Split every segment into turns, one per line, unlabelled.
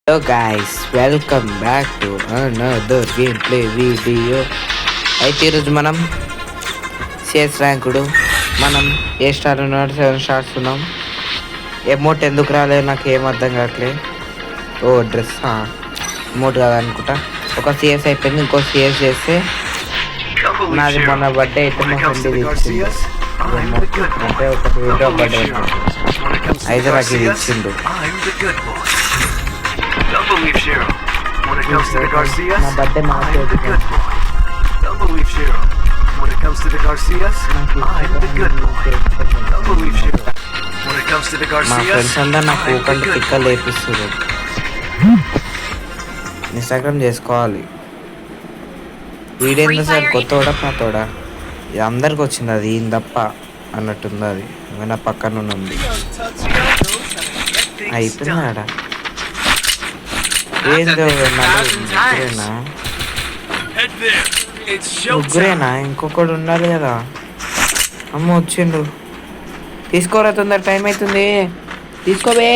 Hello guys, welcome back to another gameplay video. అయితే ఈరోజు మనం సిఎస్ ర్యాంకుడు మనం ఏ స్టార్ ఉన్నాడు 7 స్టార్స్ ఉన్నాం. ఎమోట్ ఎందుకు రాలేదు నాకు ఏం అర్థం కావట్లేదు. ఓ డ్రెస్ ఎమోట్ కాదనుకుంటా. ఒక సిఎస్ అయిపోయింది, ఇంకో సిఎస్ చేస్తే నాది మొన్న బర్త్డే అయితే మా ఫ్రెండ్ ఇచ్చిండు. అంటే ఒక వీడియో బర్త్డే అయితే నాకు ఇది ఇచ్చిండు.
Don't believe Cheryl. When it comes to the Garcias,
నా birthday
I'm the good boy. Don't believe Cheryl. When it comes to the Garcias, I'm the good boy. Don't believe Cheryl. When it comes to the
మా
Garcias,
friends అందరు నాకు
I'm the
ఊకంటే
good
తిక్కలు
boy.
లేపిస్తారు. Instagram చేసుకోవాలి. Video ఎంత sir కొత్తోడా పాతోడా ఇది అందరికి వచ్చింది, అది ఈయన తప్ప అన్నట్టుంది. అది ఏమైనా పక్కన ఉంది అయిపోయింది ఆడ. ఏందో ముగ్గురేనా
Head there. It's
ముగ్గురేనా ఇంకొకడు ఉండాలి కదా. అమ్మ వచ్చిండు, తీసుకోరా తొందర, టైం అవుతుంది. తీసుకోవే.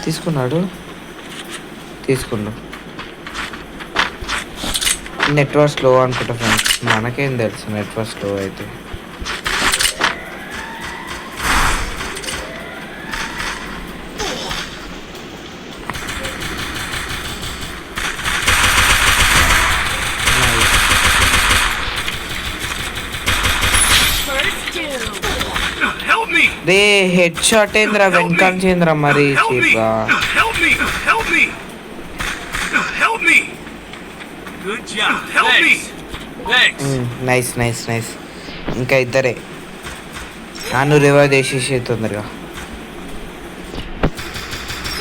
తీసుకున్నాడు, తీసుకుండు. నెట్వర్క్ స్లో అనుకుంటా ఫ్రెండ్స్, మనకేం తెలుసు నెట్వర్క్ స్లో అయితే.
Help me!
రే హెడ్ షాట్ ఏంద్రా వెనకాంచేంద్రా మరి
Help me!
చీపా.
Help me! Help me! Help me! Good job. Help me! Thanks.
Nice nice nice. ఇంకా ఇద్దరే. నాన్ను రివైవ్ చేసేసి తొందరగా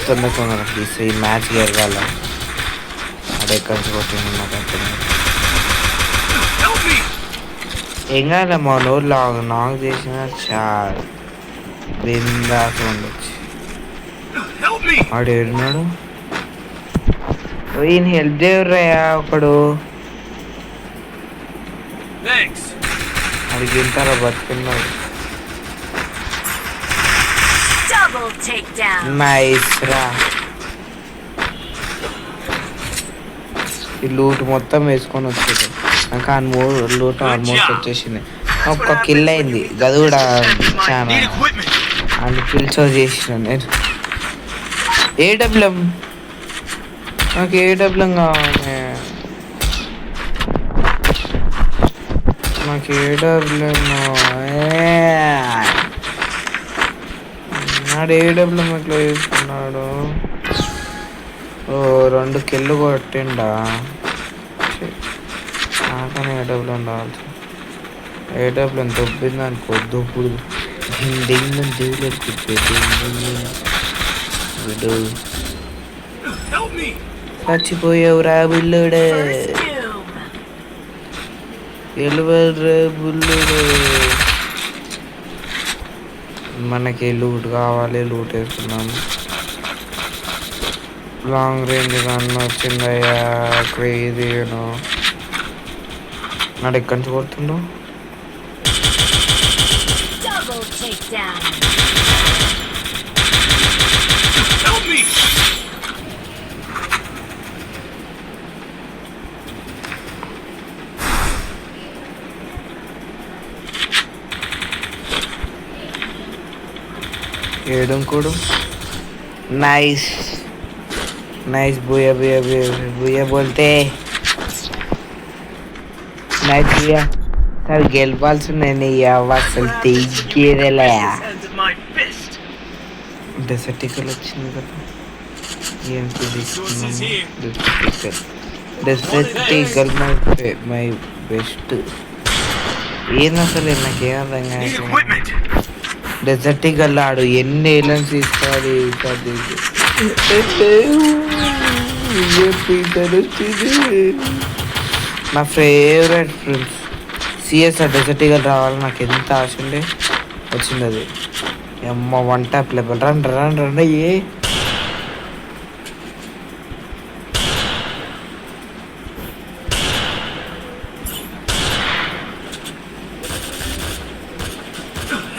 తొందరగా ప్లీజ్. ఈ మ్యాచ్ గెలవాల. అడే కలిసి కొట్టింది నాకు అర్థం.
Help me!
ఏం కాదు మా నోరు నాక్ చేసిన చాలు బిందాస్ ఉండొచ్చు.
Help me!
వాడు ఏడున్నాడు. ఈయన హెల్ప్ చేయర్రయ్యా ఒకడు.
Thanks.
అది గింటారా బతుకున్నాడు.
Double takedown.
నైస్ రా. ఈ లూట్ మొత్తం వేసుకొని వచ్చేది నాకు. ఆ లూట్ ఆల్మోస్ట్ వచ్చేసింది. ఒక్క కిల్ అయింది, గది కూడా చాలా
Need equipment.
అన్ని కిల్స్ చేసిన నేను. ఏడబ్ల్యూఎం నాకు ఏడబ్ల్యూఎం కావాలి. నాకు ఏడబ్ల్యూఎం నాడు ఏడబ్ల్యూఎం ఎట్లా చేసుకున్నాడు. ఓ 2 కిల్లు కొట్టిండా. నాకనే ఏడబ్ల్యూఎం రావాలి. ఏడబ్ల్యూఎం దొబ్బింది అనుకో, దొప్పుడు
Help me!
చచ్చిపోయావురా బుల్లుడే,
First doom.
ఎలువరా బుల్లుడే. మనకి లూట్ కావాలి, లూట్ వేసుకున్నాం. లాంగ్ రేంజ్ గన్ వచ్చిందయ్యా, క్రేజీ నాడు ఎక్కడి నుంచి కొడుతుండో.
Double takedown.
Help me!
ఏడుకోడు. Nice nice. Booyah booyah booyah booyah బోల్తే నైస్ బుయా. సార్ గెలవాల్సిందే అసలు తెగేదేలే.
Hands at my fist.
డెసర్టికల్ వచ్చింది కదా. ఏం
Sources here.
డెసర్టికల్ మై బెస్ట్. ఏంది అసలు నాకేం అర్థం
Need
కాదు.
equipment.
డెజర్టికల్ ఆడు ఎన్ని ఏలన్స్ ఇస్తుంది. నా ఫేవరెట్ ఫ్రెండ్స్ సిఎస్ డెజర్టికల్ రావాలని నాకు ఎంత ఆశ ఉండే, వచ్చింది అది. అమ్మ 1 ట్యాప్ లెవెల్. రండి రండి రండి.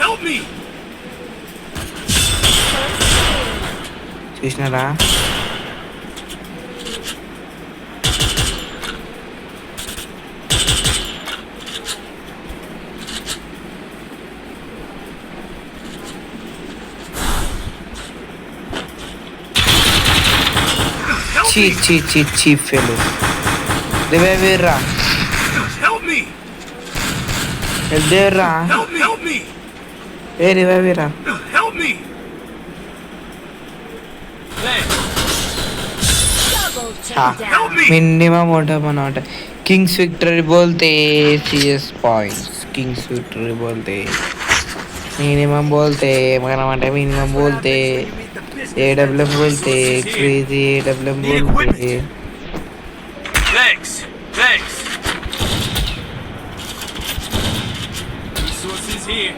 Help me!
చూసినారా చీ చీ చీ చీ ఫెలో రివైవేర్రా
Help me!
ఎల్దేర్రా
Help me!
ఏ రివైవేరా
Help me!
Double
हाँ।
takedown.
मिनिमम होता बनाता किंग्स विक्ट्री बोलते सीएस पॉइंट्स किंग्स विक्ट्री बोलते मिनिमम बोलते मिनिमम बोलते एडब्ल्यूएम बोलते क्रेजी एडब्ल्यूएम बोलते
Thanks! Resources here.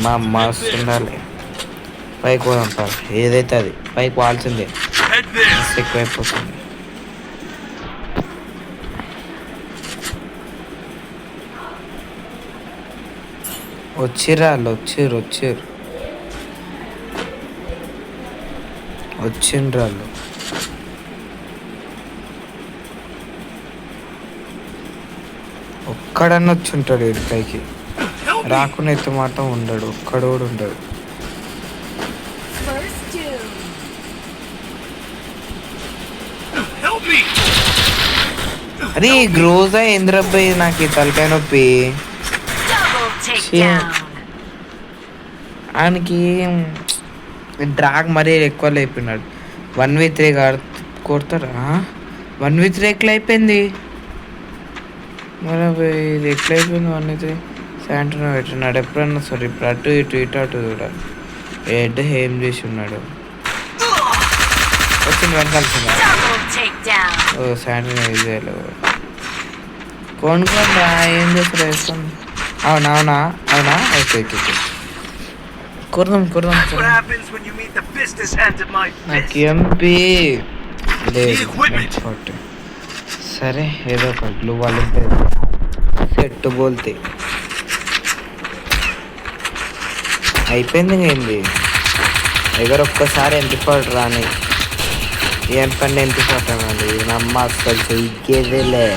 మా మస్తు ఉండాలి పైకి పోదాం సార్ ఏదైతే అది పైకి వాల్సిందే
Head there.
మస్తు ఎక్కువైపోతుంది వచ్చిర్రా వాళ్ళు వచ్చిండ్రు వాళ్ళు ఒక్కడన్నా వచ్చి ఉంటాడు వీడి పైకి
Help me!
రాకుండా అయితే మాత్రం ఉండడు ఒక్కడు కూడా ఉండడు
First doom.
Help me!
అరే గ్రోజా ఏంద్రబ్బాయి నాకు ఈ తలకాయ నొప్పి
Double takedown.
ఆయనకి డ్రాగ్ మరీ ఎక్కువ అయిపోయినాడు 1v3 కొడతారా 1v3 ఎట్లా అయిపోయింది మరి ఇది ఎట్లా అయిపోయింది 1v3 శాంటనో పెట్టినాడు ఎప్పుడన్నా సారీ ఇప్పుడు అటు ఇటు కూడా హెడ్ ఏం చేసి ఉన్నాడు వచ్చింది వెనకాల్సిందా
Double takedown.
ఓ శాంటనో ఇది కొనుక్కోండి ఏం చేస్తారు వేసుకోండి అవునా okay Khurram
That's what happens when you meet the business hand of my
నాకు
fist.
ఎంపీ లేదు
equipment.
ఇంకోటి. సరే ఏదో ఒక గ్లూ వాళ్ళు సెట్ బోల్తే అయిపోయింది ఏంది దగ్గర ఒక్కసారి ఎంపీ రాని ఏం పని ఎంపీ రానండి నమ్మ అసలు చెయ్యేదేలే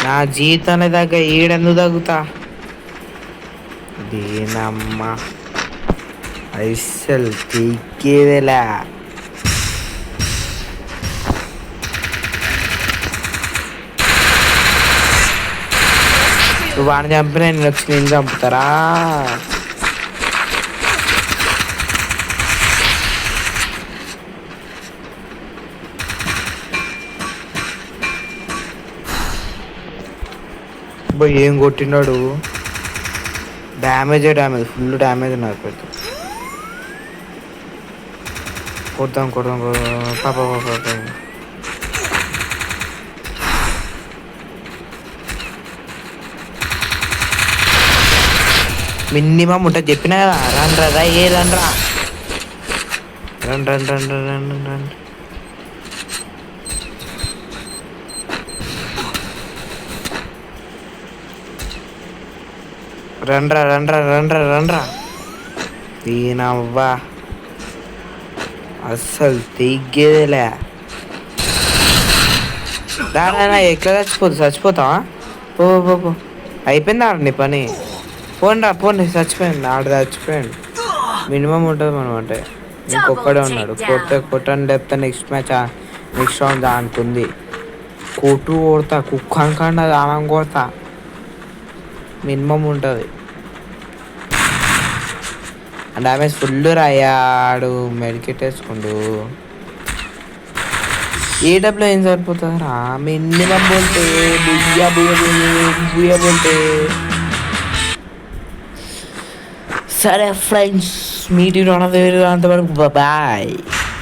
నా జీవితాన్ని దగ్గర ఈడెందుకు తగ్గుతా దీనమ్మ అసలు తెగ్గేదేలా నువ్వు వాడిని చంపిన నేను వచ్చి నేను చంపుతారా ఏం కొట్టినాడు డ్యామేజ్ ఫుల్ డ్యామేజ్ నాకు పెద్ద కొడతాం పాప మినిమం ఉంటుంది చెప్పినా కదా రండ్రా ఏ రండ్రా రండి రండ్రా దీనవ్వా అస్సలు తెగ్గేదేలే దానా ఎట్లా చచ్చిపోతావా పో అయిపోయింది ఆడ నీ పని పోండి చచ్చిపోయింది ఆడ చచ్చిపోయింది మినిమం ఉంటుంది మనం అంటే ఇంకొక్కడే ఉన్నాడు కొట్టని లేకపోతే నెక్స్ట్ రౌండ్ దానికి ఉంది కొడతా కుక్క అనుకోండి అది ఆమె కొడతా మినిమం ఉంటుంది డ్యామేజ్ ఫుల్ రాయాడు మెడికేట్ వేసుకుండు ఏడబ్ల్యూ ఏం సరిపోతుంది రా మినిమం బోల్తే బుయ్యా బోల్తే సరే ఫ్రెండ్స్ మీటింగ్ అంతవరకు బాయ్